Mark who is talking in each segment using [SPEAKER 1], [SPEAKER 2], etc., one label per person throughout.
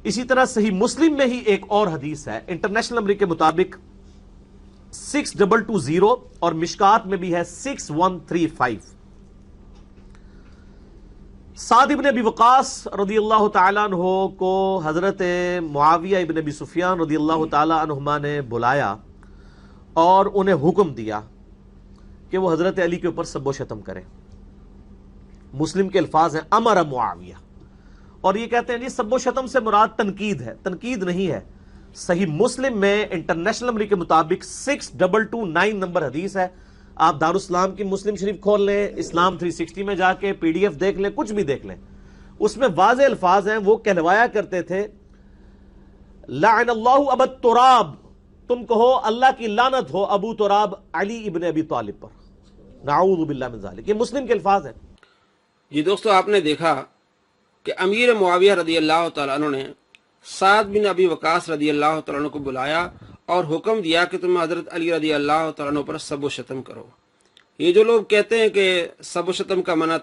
[SPEAKER 1] اسی طرح صحیح مسلم میں ہی ایک اور حدیث ہے، انٹرنیشنل نمبر کے مطابق 6220 اور مشکات میں بھی ہے 6135۔ سعد ابن ابی وقاص رضی اللہ تعالیٰ عنہ کو حضرت معاویہ ابن ابی سفیان رضی اللہ تعالیٰ عنہما نے بلایا اور انہیں حکم دیا کہ وہ حضرت علی کے اوپر سب و شتم کریں۔ مسلم کے الفاظ ہیں امر معاویہ، اور یہ کہتے ہیں جی سب و شتم سے مراد تنقید ہے، تنقید نہیں ہے۔ صحیح مسلم میں انٹرنیشنل نمبر کے مطابق 6229 نمبر حدیث ہے۔ آپ دارالاسلام کی مسلم شریف کھول لیں، اسلام 360 میں جا کے PDF دیکھ لیں، کچھ بھی دیکھ لیں، اس میں واضح الفاظ ہیں۔ وہ کہلوایا کرتے تھے لعن اللہ ابا التراب، تم کہو اللہ کی لعنت ہو ابو تراب علی ابن ابی طالب پر، نعوذ باللہ من ذالک۔ یہ مسلم کے الفاظ ہیں۔
[SPEAKER 2] جی دوستو، آپ نے دیکھا کہ امیر معاویہ رضی اللہ تعالیٰ عنہ نے سعد بن ابی وقاص رضی اللہ تعالیٰ عنہ کو بلایا اور حکم دیا کہ تم حضرت علی رضی اللہ تعالیٰ عنہ پر سب و شتم کرو۔ یہ جو لوگ کہتے ہیں کہ سب و شتم کا معنی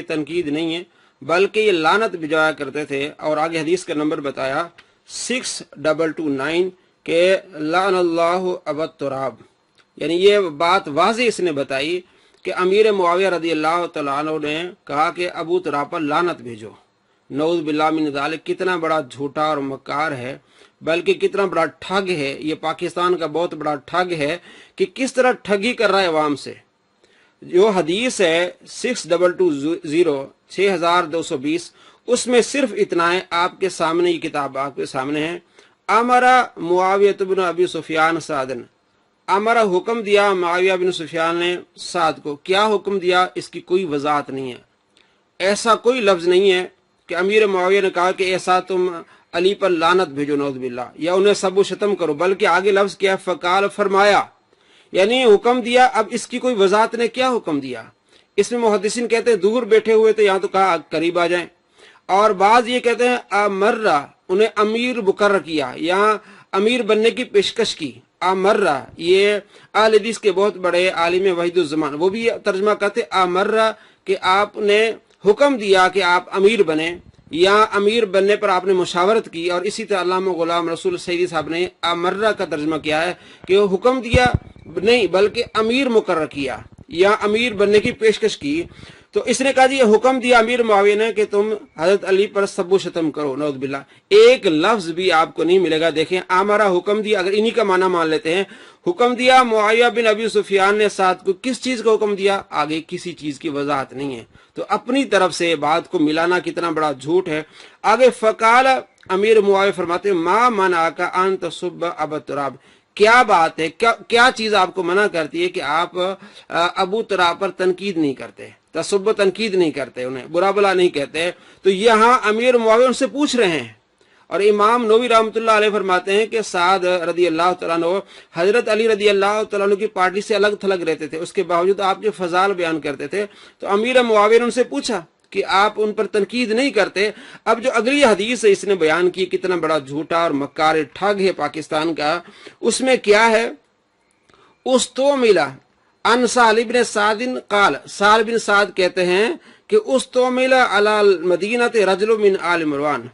[SPEAKER 2] تنقید نہیں ہے، بلکہ یہ لعنت بجایا کرتے تھے، اور آگے حدیث کا نمبر بتایا 6229 کہ لعن اللہ ابا التراب، یعنی یہ بات واضح اس نے بتائی کہ امیر معاویہ رضی اللہ تعالیٰ عنہ نے کہا کہ ابو تراب پر لعنت بھیجو۔ نعوذ باللہ من ذالک، کتنا بڑا جھوٹا اور مکار ہے، بلکہ کتنا بڑا ٹھگ ہے۔ یہ پاکستان کا بہت بڑا ٹھگ ہے کہ کس طرح ٹھگی کر رہا ہے عوام سے۔ جو حدیث ہے 6220 اس میں صرف اتنا ہے، آپ کے سامنے یہ کتاب آپ کے سامنے ہے۔ امرا معاویہ بن ابی سفیان سعدن، امرا حکم دیا معاویہ بن سفیان نے سعد کو۔ کیا حکم دیا اس کی کوئی وضاحت نہیں ہے، ایسا کوئی لفظ نہیں ہے کہ امیر معاویہ نے کہا کہ ایسا تم علی پر لعنت بھیجو نعوذ باللہ، یا انہیں سب و شتم کرو، بلکہ آگے لفظ کیا ہے فقال، فرمایا، یعنی حکم دیا۔ اب اس کی کوئی وضاحت نے کیا حکم دیا؟ اس میں محدثین کہتے ہیں دور بیٹھے ہوئے تھے، یہاں تو کہا قریب آ جائیں، اور بعض یہ کہتے ہیں امرہ، انہیں امیر مقرر کیا، یہاں امیر بننے کی پیشکش کی۔ امرہ، یہ اہل حدیث کے بہت بڑے عالم وحید الزمان وہ بھی ترجمہ کرتے امرہ کہ آپ نے حکم دیا کہ آپ امیر بنیں، یا امیر بننے پر آپ نے مشاورت کی۔ اور اسی طرح علامہ غلام رسول سعیدی صاحب نے امرہ کا ترجمہ کیا ہے کہ وہ حکم دیا نہیں بلکہ امیر مقرر کیا یا امیر بننے کی پیشکش کی۔ تو اس نے کہا جی یہ حکم دیا امیر معاویہ نے کہ تم حضرت علی پر سب و شتم کرو، نعوذ باللہ۔ ایک لفظ بھی آپ کو نہیں ملے گا۔ دیکھیں امرا حکم دیا، اگر انہی کا معنی مان لیتے ہیں، حکم دیا معاویہ بن ابی سفیان نے سعد کو، کس چیز کا حکم دیا؟ آگے کسی چیز کی وضاحت نہیں ہے۔ تو اپنی طرف سے بات کو ملانا کتنا بڑا جھوٹ ہے۔ آگے فقال، امیر معاویہ فرماتے ما منعک ان تسب ابا تراب، کیا بات ہے، کیا چیز آپ کو منع کرتی ہے کہ آپ ابو تراب پر تنقید نہیں کرتے، تسب تنقید نہیں کرتے، انہیں برا بلا نہیں کہتے؟ تو یہاں امیر معاویہ ان سے پوچھ رہے ہیں، اور امام نووی رحمۃ اللہ علیہ فرماتے ہیں کہ سعد رضی اللہ تعالیٰ عنہ حضرت علی رضی اللہ تعالیٰ عنہ کی پارٹی سے الگ تھلگ رہتے تھے، اس کے باوجود آپ جو فضائل بیان کرتے تھے، تو امیر معاویہ نے ان سے پوچھا کہ آپ ان پر تنقید نہیں کرتے۔ اب جو اگلی حدیث اس نے بیان کی، کتنا بڑا جھوٹا اور مکار ٹھگ ہے پاکستان کا، اس میں کیا ہے؟ استوملا ان سال بن سعد قال، سال بن سعد کہتے ہیں کہ استوملا علی المدینہ رجل من آل مروان،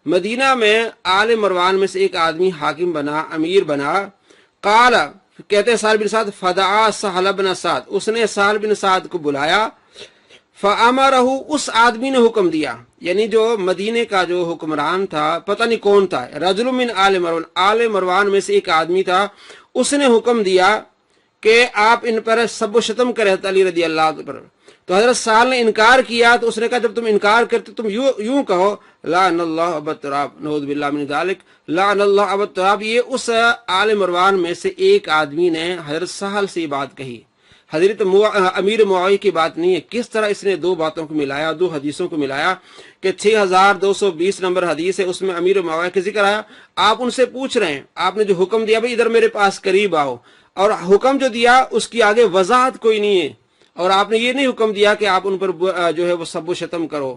[SPEAKER 2] مدینہ میں آل مروان میں سے ایک آدمی حاکم بنا، امیر بنا۔ قال، کہتے ہیں سال بن سعد فدعا سہل بن سعد، اس نے سال بن سعد کو بلایا، فامرہ، اس آدمی نے حکم دیا، یعنی جو مدینے کا جو حکمران تھا، پتہ نہیں کون تھا، رجل من آل مروان، آل مروان میں سے ایک آدمی تھا، اس نے حکم دیا کہ آپ ان پر سب و شتم کرے حضرت علی رضی اللہ عنہ پر۔ تو حضرت سال نے انکار کیا، تو اس نے کہا جب تم انکار کرتے تم یوں کہو لعن اللہ ابا التراب، نعوذ باللہ من ذالک، لعن اللہ ابا التراب۔ یہ اس آل مروان میں سے ایک آدمی نے حضرت سہل سے یہ بات کہی، حضرت امیر معاویہ کی بات نہیں ہے۔ کس طرح اس نے دو باتوں کو ملایا، دو حدیثوں کو ملایا کہ 6220 نمبر حدیث ہے، اس میں امیر معاویہ کا ذکر آیا۔ آپ ان سے پوچھ رہے ہیں، آپ نے جو حکم دیا بھائی ادھر میرے پاس قریب آؤ، اور حکم جو دیا اس کی آگے وضاحت کوئی نہیں ہے، اور آپ نے یہ نہیں حکم دیا کہ آپ ان پر جو ہے وہ سب و شتم کرو۔